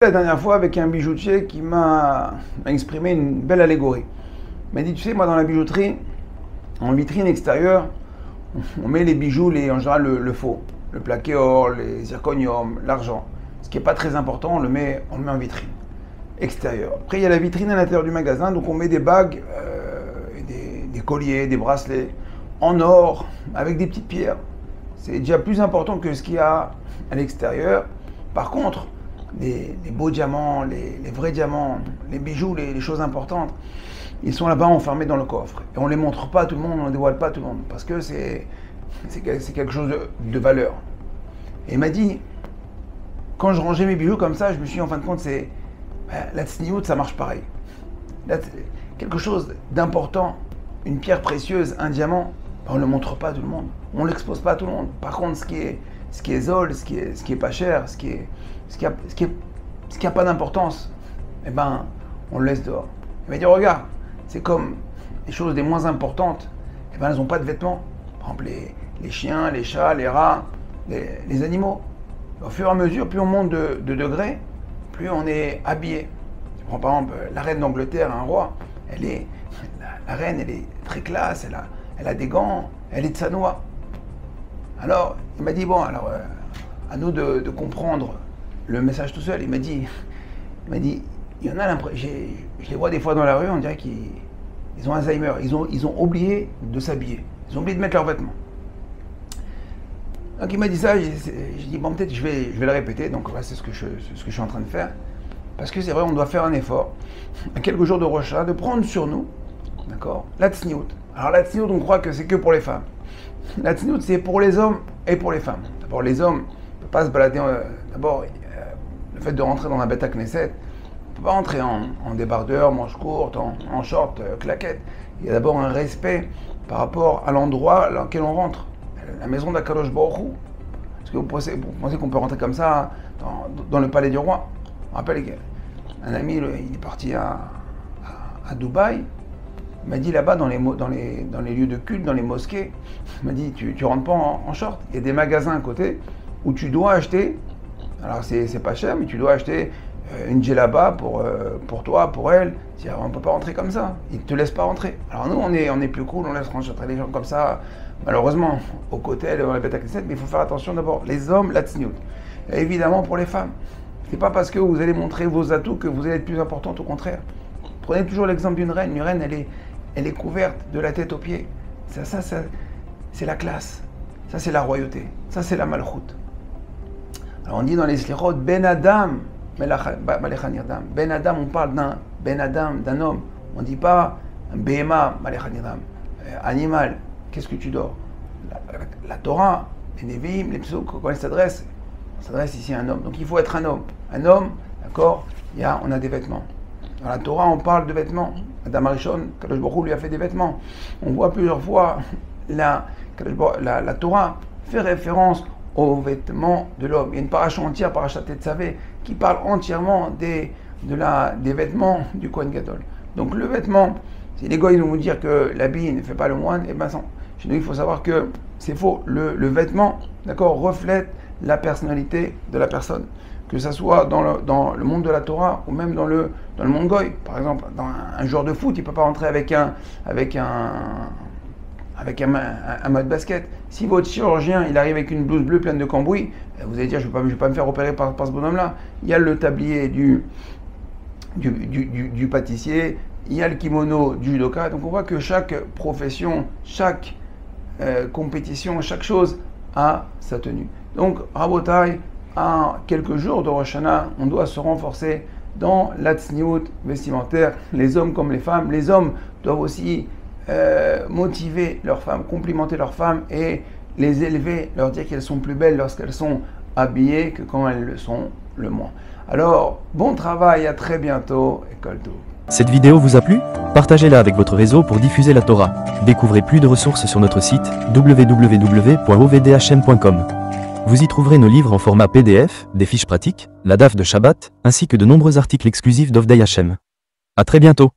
La dernière fois avec un bijoutier qui m'a exprimé une belle allégorie. Il m'a dit, tu sais, moi dans la bijouterie, en vitrine extérieure, on met les bijoux, en général le faux, le plaqué or, les zirconium, l'argent. Ce qui n'est pas très important, on le met en vitrine extérieure. Après, il y a la vitrine à l'intérieur du magasin, donc on met des bagues, des colliers, des bracelets en or, avec des petites pierres. C'est déjà plus important que ce qu'il y a à l'extérieur. Par contre, les beaux diamants, les vrais diamants, les bijoux, les choses importantes, ils sont là-bas enfermés dans le coffre. Et on ne les montre pas à tout le monde, on ne les dévoile pas à tout le monde, parce que c'est quelque chose de valeur. Et il m'a dit, quand je rangeais mes bijoux comme ça, je me suis dit, en fin de compte, la tsniout, ça marche pareil. Quelque chose d'important, une pierre précieuse, un diamant, on ne le montre pas à tout le monde, on ne l'expose pas à tout le monde. Par contre, ce qui est zol, ce qui est pas cher, ce qui a pas d'importance, eh ben, on le laisse dehors. Il m'a dit, regarde, c'est comme les choses les moins importantes, eh ben, elles n'ont pas de vêtements. Par exemple, les chiens, les chats, les rats, les animaux. Au fur et à mesure, plus on monte de degrés, plus on est habillé. Tu prends par exemple la reine d'Angleterre, un roi, la reine, elle est très classe, elle a des gants, elle est de sa noix. Alors, il m'a dit, bon, alors, à nous de comprendre le message tout seul. Il m'a dit, il y en a l'impression, je les vois des fois dans la rue, on dirait qu'ils ont Alzheimer, ils ont oublié de s'habiller, ils ont oublié de mettre leurs vêtements. Donc il m'a dit ça, j'ai dit, bon, peut-être je vais le répéter, donc c'est ce que je suis en train de faire. Parce que c'est vrai, on doit faire un effort, à quelques jours de Rosh Hashanah, de prendre sur nous, d'accord, la tsniout. Alors la tsniout, on croit que c'est que pour les femmes. La tsniout, c'est pour les hommes et pour les femmes. D'abord, les hommes ne peuvent pas se balader. D'abord, le fait de rentrer dans un Beth Knesset, on ne peut pas rentrer en débardeur, manche courte, en short, claquette. Il y a d'abord un respect par rapport à l'endroit dans lequel on rentre. La maison d'Akadosh Baruch Hu. Est-ce que vous pensez qu'on peut rentrer comme ça dans le palais du roi? Je me rappelle qu'un ami, il est parti à Dubaï. Il m'a dit là-bas, dans les lieux de culte, dans les mosquées, il m'a dit, tu rentres pas en short. Il y a des magasins à côté où tu dois acheter, alors c'est pas cher, mais tu dois acheter une djellaba pour toi, pour elle. On ne peut pas rentrer comme ça. Ils ne te laissent pas rentrer. Alors nous, on est plus cool, on laisse rentrer les gens comme ça, malheureusement, au côté, dans les Beth Knesset, mais il faut faire attention d'abord. Les hommes, la tsniout. Et évidemment, pour les femmes. C'est pas parce que vous allez montrer vos atouts que vous allez être plus importante, au contraire. Prenez toujours l'exemple d'une reine. Une reine, elle est couverte de la tête aux pieds. Ça c'est la classe. Ça, c'est la royauté. Ça, c'est la malchoute. Alors, on dit dans les Slichot, Ben Adam, Malechan Yadam. Ben Adam, on parle d'un Ben Adam, d'un homme. On ne dit pas un Behema, Malechan Yadam. Animal, qu'est-ce que tu dors? La Torah, les Nevi'im, les Psaumes, quand ils s'adressent ici à un homme. Donc, il faut être un homme. Un homme, d'accord, on a des vêtements. Dans la Torah, on parle de vêtements. Adam Arishon, Kadosh Baruch Hu lui a fait des vêtements. On voit plusieurs fois la Torah fait référence aux vêtements de l'homme. Il y a une paracha entière, paracha Tetzavé, qui parle entièrement des vêtements du Kohen Gadol. Donc le vêtement, si les gars ils vont vous dire que l'habit ne fait pas le moine, et ben non. Chez nous, il faut savoir que c'est faux. Le vêtement, d'accord, reflète la personnalité de la personne. Que ce soit dans le monde de la Torah ou même dans le monde goy. Par exemple, dans un joueur de foot, il ne peut pas rentrer avec un mode basket. Si votre chirurgien il arrive avec une blouse bleue pleine de cambouis, vous allez dire je vais pas me faire opérer par ce bonhomme-là. Il y a le tablier du pâtissier, il y a le kimono du judoka. Donc on voit que chaque profession, chaque compétition, chaque chose a sa tenue. Donc Rabotai, à quelques jours de Rosh Hashanah, on doit se renforcer dans la tsniout vestimentaire, les hommes comme les femmes. Les hommes doivent aussi motiver leurs femmes, complimenter leurs femmes et les élever, leur dire qu'elles sont plus belles lorsqu'elles sont habillées que quand elles le sont le moins. Alors, bon travail, à très bientôt, École Tov. Cette vidéo vous a plu? Partagez-la avec votre réseau pour diffuser la Torah. Découvrez plus de ressources sur notre site www.ovdhm.com. Vous y trouverez nos livres en format PDF, des fiches pratiques, la DAF de Shabbat, ainsi que de nombreux articles exclusifs d'Ovdei Hashem. À très bientôt.